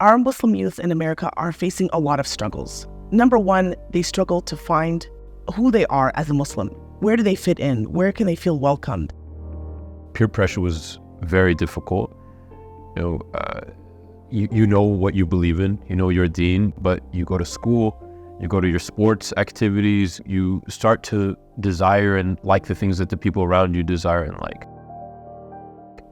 Our Muslim youth in America are facing a lot of struggles. Number one, they struggle to find who they are as a Muslim. Where do they fit in? Where can they feel welcomed? Peer pressure was very difficult. You know what you believe in, you know your deen, but you go to school, you go to your sports activities, you start to desire and like the things that the people around you desire and like.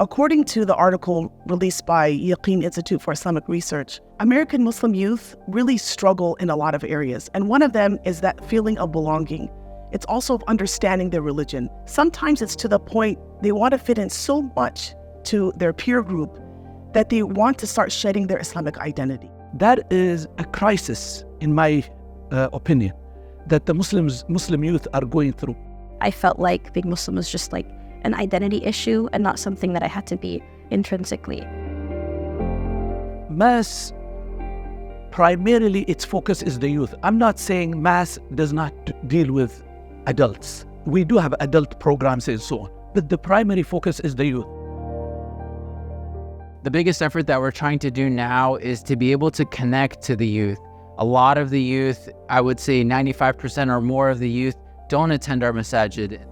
According to the article released by Yaqeen Institute for Islamic Research, American Muslim youth really struggle in a lot of areas. And one of them is that feeling of belonging. It's also understanding their religion. Sometimes it's to the point they want to fit in so much to their peer group that they want to start shedding their Islamic identity. That is a crisis, in my opinion, that the Muslim youth are going through. I felt like being Muslim was just like an identity issue and not something that I had to be intrinsically. Mass, primarily its focus is the youth. I'm not saying Mass does not deal with adults. We do have adult programs and so on, but the primary focus is the youth. The biggest effort that we're trying to do now is to be able to connect to the youth. A lot of the youth, I would say 95% or more of the youth, don't attend our masajid.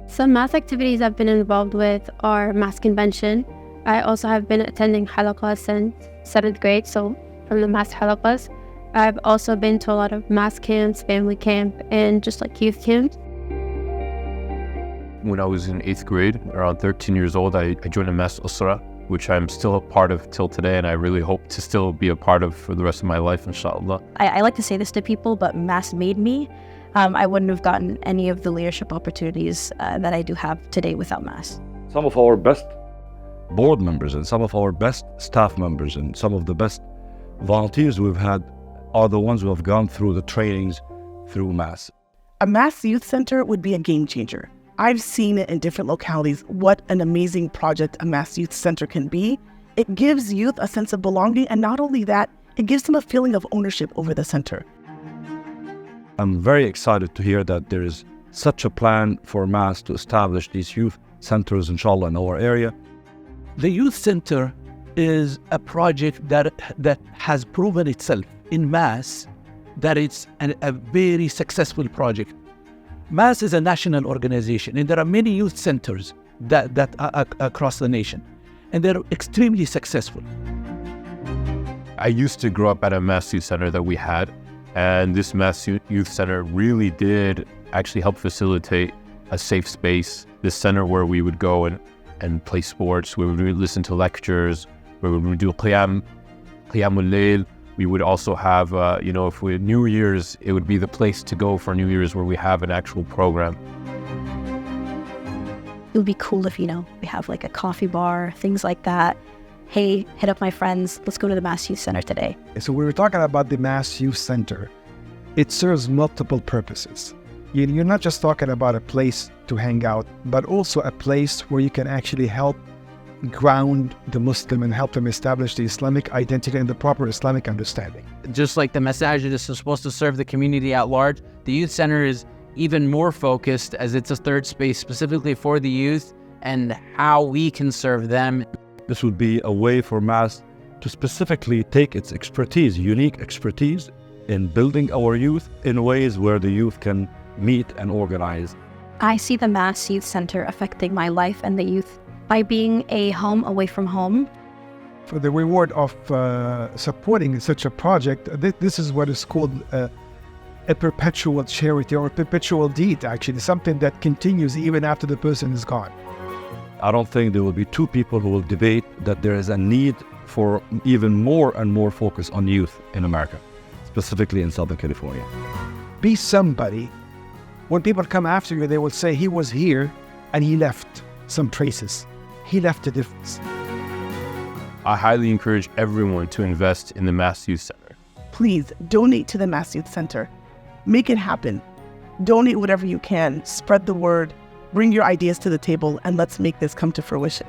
Some mass activities I've been involved with are mass convention. I also have been attending halaqas since 7th grade, so from the mass halaqas. I've also been to a lot of mass camps, family camp, and just like youth camps. When I was in 8th grade, around 13 years old, I joined a mass usra, which I'm still a part of till today, and I really hope to still be a part of for the rest of my life, inshallah. I like to say this to people, but Mass made me. I wouldn't have gotten any of the leadership opportunities that I do have today without Mass. Some of our best board members and some of our best staff members and some of the best volunteers we've had are the ones who have gone through the trainings through Mass. A Mass Youth Center would be a game changer. I've seen it in different localities, what an amazing project a Mass Youth Center can be. It gives youth a sense of belonging, and not only that, it gives them a feeling of ownership over the center. I'm very excited to hear that there is such a plan for Mass to establish these youth centers, inshallah, in our area. The youth center is a project that has proven itself in Mass that it's a very successful project. Mass is a national organization, and there are many youth centers that are across the nation, and they're extremely successful. I used to grow up at a Mass Youth Center that we had, and this Mass Youth Center really did actually help facilitate a safe space. This center where we would go and play sports, we would listen to lectures, we would do Qiyamul Layl. We would also have, if we New Year's, it would be the place to go for New Year's where we have an actual program. It would be cool if, we have like a coffee bar, things like that. Hey, hit up my friends, let's go to the Mass Youth Center today. So we were talking about the Mass Youth Center. It serves multiple purposes. You're not just talking about a place to hang out, but also a place where you can actually help ground the Muslim and help them establish the Islamic identity and the proper Islamic understanding. Just like the masajid is supposed to serve the community at large, the youth center is even more focused as it's a third space specifically for the youth and how we can serve them. This would be a way for Mass to specifically take its expertise, unique expertise, in building our youth in ways where the youth can meet and organize. I see the Mass Youth Center affecting my life and the youth by being a home away from home. For the reward of supporting such a project, this is what is called a perpetual charity or a perpetual deed, actually, something that continues even after the person is gone. I don't think there will be two people who will debate that there is a need for even more and more focus on youth in America, specifically in Southern California. Be somebody. When people come after you, they will say, he was here and he left some traces. He left a difference. I highly encourage everyone to invest in the Mass Youth Center. Please donate to the Mass Youth Center. Make it happen. Donate whatever you can. Spread the word. Bring your ideas to the table, and let's make this come to fruition.